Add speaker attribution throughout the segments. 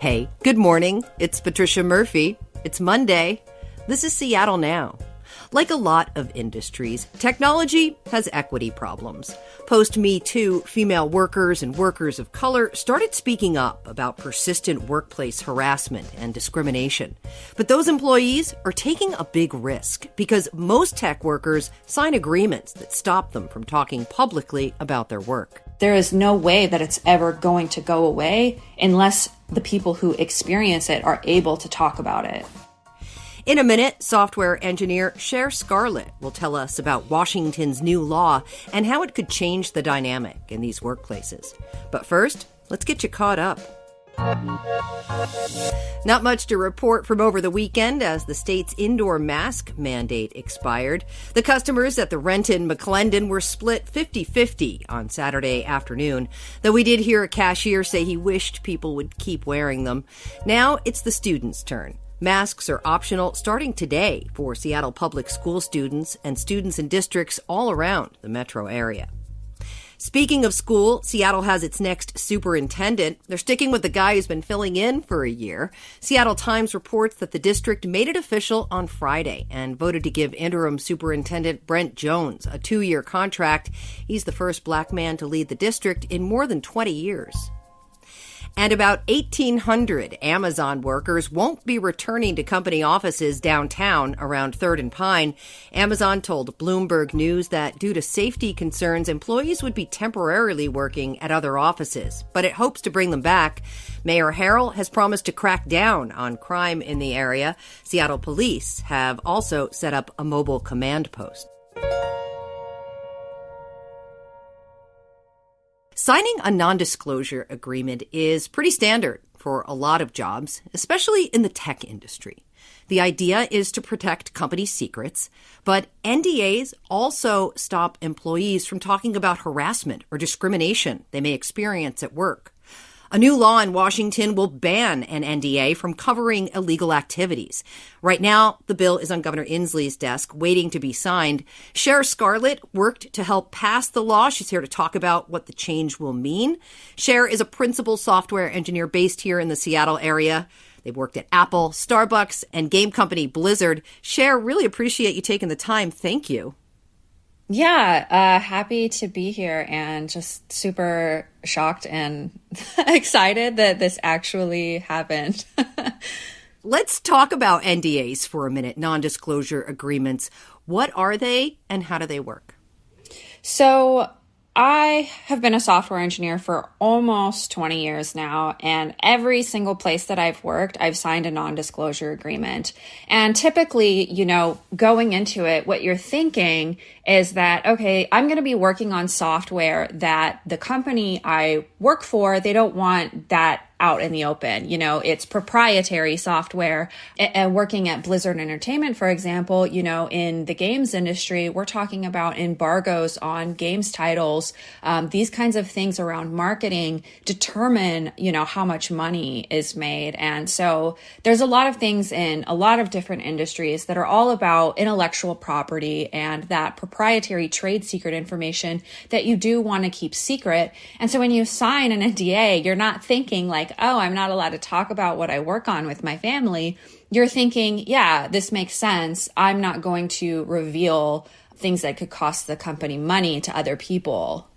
Speaker 1: Hey, good morning. It's Patricia Murphy. It's Monday. This is Seattle Now. Like a lot of industries, technology has equity problems. Post-Me Too, female workers and workers of color started speaking up about persistent workplace harassment and discrimination. But those employees are taking a big risk because most tech workers sign agreements that stop them from talking publicly about their work.
Speaker 2: There is no way that it's ever going to go away unless the people who experience it are able to talk about it.
Speaker 1: In a minute, software engineer Cher Scarlett will tell us about Washington's new law and how it could change the dynamic in these workplaces. But first, let's get you caught up. Not much to report from over the weekend as the state's indoor mask mandate expired. The customers at the Renton McClendon were split 50-50 on Saturday afternoon, though we did hear a cashier say he wished people would keep wearing them. Now it's the students' turn. Masks are optional starting today for Seattle public school students and students in districts all around the metro area. Speaking of school, Seattle has its next superintendent. They're sticking with the guy who's been filling in for a year. Seattle Times reports that the district made it official on Friday and voted to give interim superintendent Brent Jones a 2-year contract. He's the first black man to lead the district in more than 20 years. And about 1,800 Amazon workers won't be returning to company offices downtown around 3rd and Pine. Amazon told Bloomberg News that due to safety concerns, employees would be temporarily working at other offices, but it hopes to bring them back. Mayor Harrell has promised to crack down on crime in the area. Seattle police have also set up a mobile command post. Signing a non-disclosure agreement is pretty standard for a lot of jobs, especially in the tech industry. The idea is to protect company secrets, but NDAs also stop employees from talking about harassment or discrimination they may experience at work. A new law in Washington will ban an NDA from covering illegal activities. Right now, the bill is on Governor Inslee's desk, waiting to be signed. Cher Scarlett worked to help pass the law. She's here to talk about what the change will mean. Cher is a principal software engineer based here in the Seattle area. They've worked at Apple, Starbucks, and game company Blizzard. Cher, really appreciate you taking the time. Thank you.
Speaker 2: Yeah, happy to be here and just super shocked and excited that this actually happened.
Speaker 1: Let's talk about NDAs for a minute, non-disclosure agreements. What are they and how do they work?
Speaker 2: So I have been a software engineer for almost 20 years now, and every single place that I've worked, I've signed a non-disclosure agreement. And typically, going into it, what you're thinking is that, okay, I'm going to be working on software that the company I work for, they don't want that out in the open. It's proprietary software. And working at Blizzard Entertainment, for example, in the games industry, we're talking about embargoes on games titles. These kinds of things around marketing determine, how much money is made. And so there's a lot of things in a lot of different industries that are all about intellectual property and that proprietary trade secret information that you do want to keep secret. And so when you sign an NDA, you're not thinking like, oh, I'm not allowed to talk about what I work on with my family. You're thinking, yeah, this makes sense. I'm not going to reveal things that could cost the company money to other people.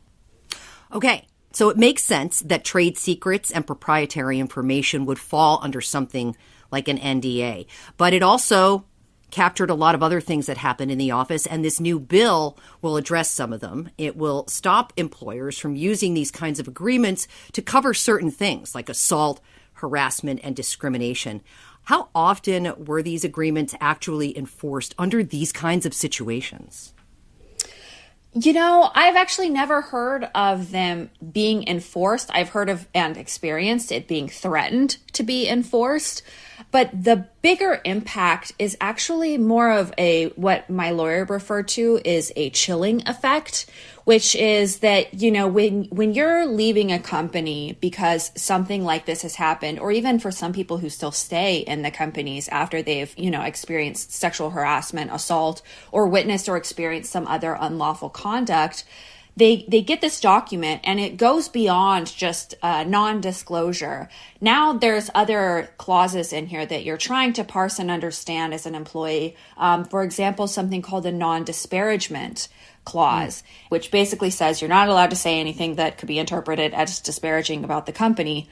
Speaker 1: Okay, so it makes sense that trade secrets and proprietary information would fall under something like an NDA. But it also captured a lot of other things that happen in the office, and this new bill will address some of them. It will stop employers from using these kinds of agreements to cover certain things like assault, harassment, and discrimination. How often were these agreements actually enforced under these kinds of situations?
Speaker 2: I've actually never heard of them being enforced. I've heard of and experienced it being threatened to be enforced. But the bigger impact is actually more of what my lawyer referred to is a chilling effect, which is that, when you're leaving a company because something like this has happened, or even for some people who still stay in the companies after they've, experienced sexual harassment, assault, or witnessed or experienced some other unlawful conduct, they get this document and it goes beyond just non-disclosure. Now there's other clauses in here that you're trying to parse and understand as an employee. For example, something called a non-disparagement clause, which basically says you're not allowed to say anything that could be interpreted as disparaging about the company.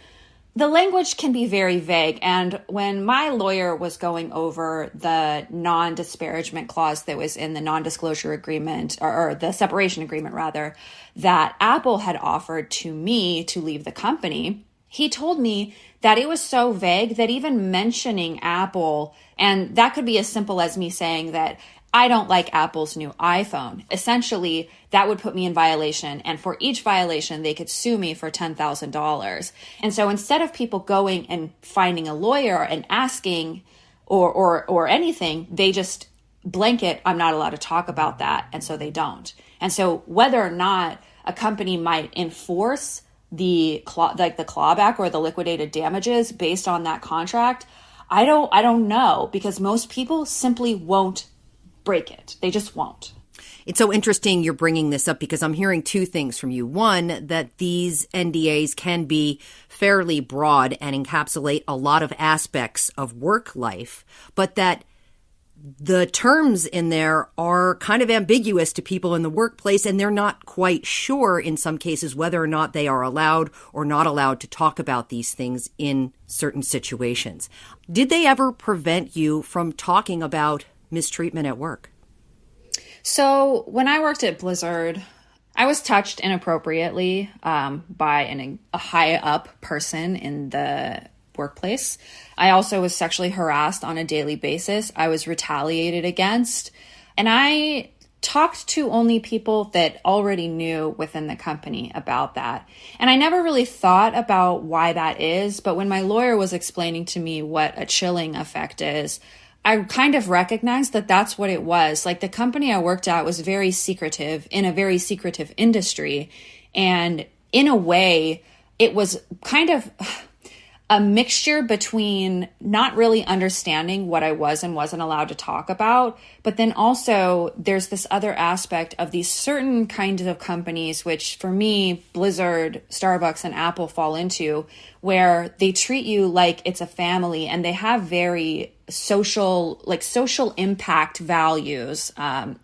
Speaker 2: The language can be very vague. And when my lawyer was going over the non-disparagement clause that was in the non-disclosure agreement, or the separation agreement rather, that Apple had offered to me to leave the company, he told me that it was so vague that even mentioning Apple, and that could be as simple as me saying that I don't like Apple's new iPhone. Essentially, that would put me in violation. And for each violation, they could sue me for $10,000. And so instead of people going and finding a lawyer and asking or anything, they just blanket, I'm not allowed to talk about that. And so they don't. And so whether or not a company might enforce the clawback or the liquidated damages based on that contract, I don't know, because most people simply won't break it. They just won't.
Speaker 1: It's so interesting you're bringing this up because I'm hearing two things from you. One, that these NDAs can be fairly broad and encapsulate a lot of aspects of work life, but that the terms in there are kind of ambiguous to people in the workplace, and they're not quite sure in some cases whether or not they are allowed or not allowed to talk about these things in certain situations. Did they ever prevent you from talking about mistreatment at work?
Speaker 2: So when I worked at Blizzard, I was touched inappropriately by a high up person in the workplace. I also was sexually harassed on a daily basis. I was retaliated against. And I talked to only people that already knew within the company about that. And I never really thought about why that is. But when my lawyer was explaining to me what a chilling effect is, I kind of recognized that that's what it was. Like, the company I worked at was very secretive, in a very secretive industry. And in a way, it was kind of a mixture between not really understanding what I was and wasn't allowed to talk about, but then also there's this other aspect of these certain kinds of companies, which for me, Blizzard, Starbucks, and Apple fall into, where they treat you like it's a family and they have very social impact values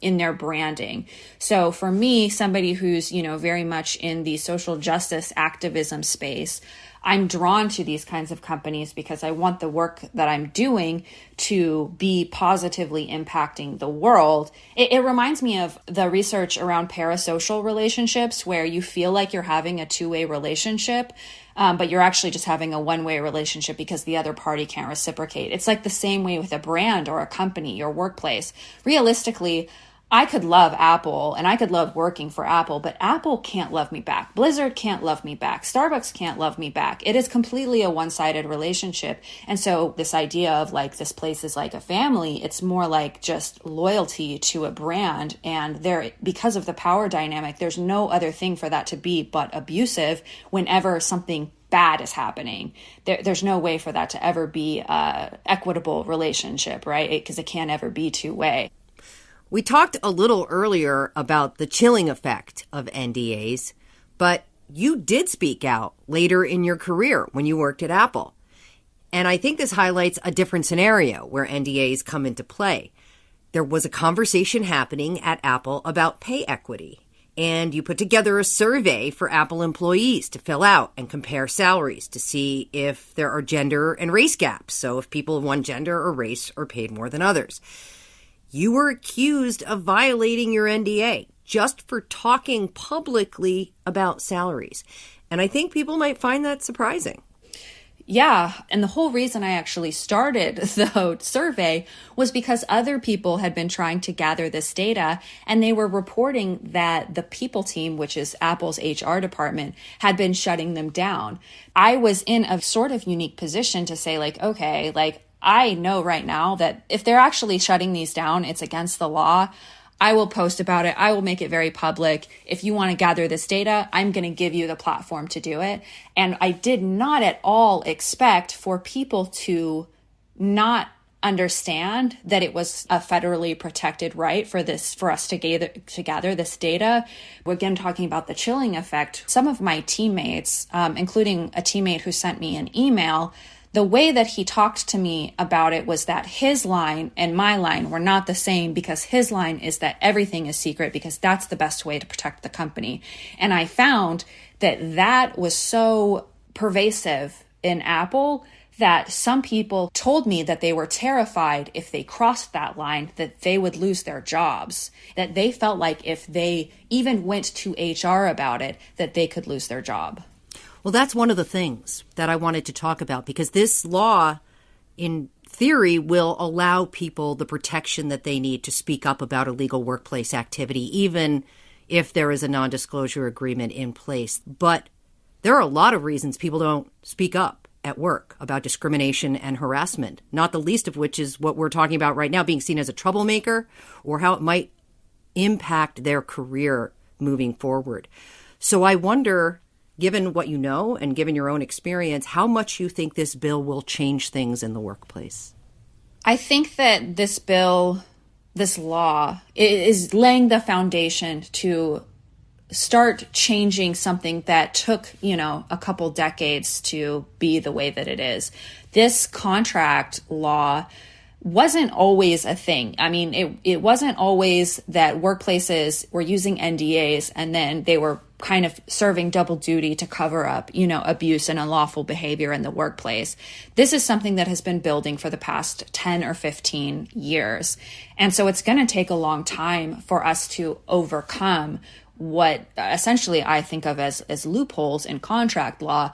Speaker 2: in their branding. So for me, somebody who's, very much in the social justice activism space, I'm drawn to these kinds of companies because I want the work that I'm doing to be positively impacting the world. It reminds me of the research around parasocial relationships, where you feel like you're having a two-way relationship, but you're actually just having a one-way relationship because the other party can't reciprocate. It's like the same way with a brand or a company, your workplace. Realistically, I could love Apple and I could love working for Apple, but Apple can't love me back. Blizzard can't love me back. Starbucks can't love me back. It is completely a one-sided relationship. And so this idea of like this place is like a family, it's more like just loyalty to a brand. And there, because of the power dynamic, there's no other thing for that to be but abusive whenever something bad is happening. There's no way for that to ever be an equitable relationship, right? Because it can't ever be two-way.
Speaker 1: We talked a little earlier about the chilling effect of NDAs, but you did speak out later in your career when you worked at Apple. And I think this highlights a different scenario where NDAs come into play. There was a conversation happening at Apple about pay equity, and you put together a survey for Apple employees to fill out and compare salaries to see if there are gender and race gaps. So if people of one gender or race are paid more than others. You were accused of violating your NDA just for talking publicly about salaries. And I think people might find that surprising.
Speaker 2: Yeah. And the whole reason I actually started the survey was because other people had been trying to gather this data, and they were reporting that the people team, which is Apple's HR department, had been shutting them down. I was in a sort of unique position to say, like, okay, like, I know right now that if they're actually shutting these down, it's against the law. I will post about it. I will make it very public. If you want to gather this data, I'm going to give you the platform to do it. And I did not at all expect for people to not understand that it was a federally protected right for us to gather this data. We're again talking about the chilling effect. Some of my teammates, including a teammate who sent me an email, the way that he talked to me about it was that his line and my line were not the same, because his line is that everything is secret because that's the best way to protect the company. And I found that was so pervasive in Apple that some people told me that they were terrified if they crossed that line, that they would lose their jobs, that they felt like if they even went to HR about it, that they could lose their job.
Speaker 1: Well, that's one of the things that I wanted to talk about, because this law, in theory, will allow people the protection that they need to speak up about illegal workplace activity, even if there is a non-disclosure agreement in place. But there are a lot of reasons people don't speak up at work about discrimination and harassment, not the least of which is what we're talking about right now, being seen as a troublemaker or how it might impact their career moving forward. So I wonder, given what you know and given your own experience, how much you think this bill will change things in the workplace.
Speaker 2: I think that this law is laying the foundation to start changing something that took, a couple decades to be the way that it is. This contract law wasn't always a thing. I mean, it wasn't always that workplaces were using NDAs and then they were kind of serving double duty to cover up, abuse and unlawful behavior in the workplace. This is something that has been building for the past 10 or 15 years. And so it's going to take a long time for us to overcome what essentially I think of as loopholes in contract law,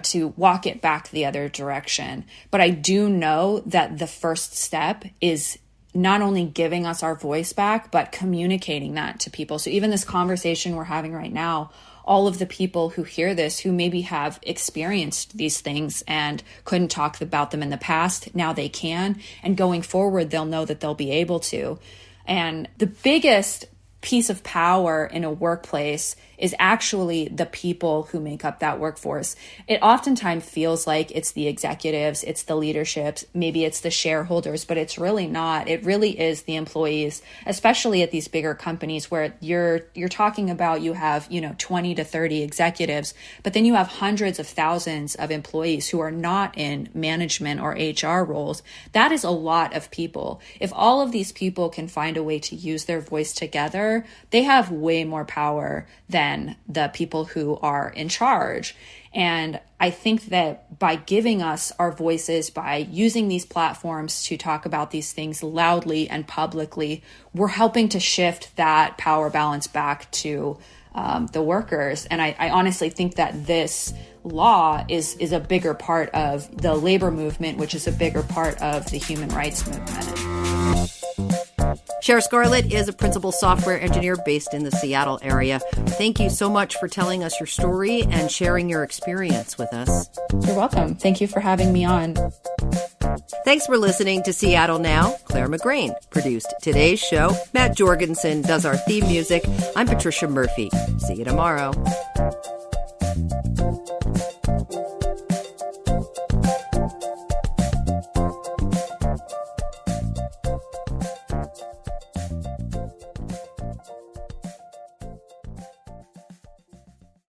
Speaker 2: to walk it back the other direction. But I do know that the first step is not only giving us our voice back, but communicating that to people. So even this conversation we're having right now, all of the people who hear this, who maybe have experienced these things and couldn't talk about them in the past, now they can. And going forward, they'll know that they'll be able to. And the biggest piece of power in a workplace is actually the people who make up that workforce. It oftentimes feels like it's the executives, it's the leadership, maybe it's the shareholders, but it's really not. It really is the employees, especially at these bigger companies where you're talking about you have, 20 to 30 executives, but then you have hundreds of thousands of employees who are not in management or HR roles. That is a lot of people. If all of these people can find a way to use their voice together, they have way more power than the people who are in charge. And I think that by giving us our voices, by using these platforms to talk about these things loudly and publicly, we're helping to shift that power balance back to the workers. And I honestly think that this law is a bigger part of the labor movement, which is a bigger part of the human rights movement.
Speaker 1: Cher Scarlett is a principal software engineer based in the Seattle area. Thank you so much for telling us your story and sharing your experience with us.
Speaker 2: You're welcome. Thank you for having me on.
Speaker 1: Thanks for listening to Seattle Now. Clare McGrane produced today's show. Matt Jorgensen does our theme music. I'm Patricia Murphy. See you tomorrow.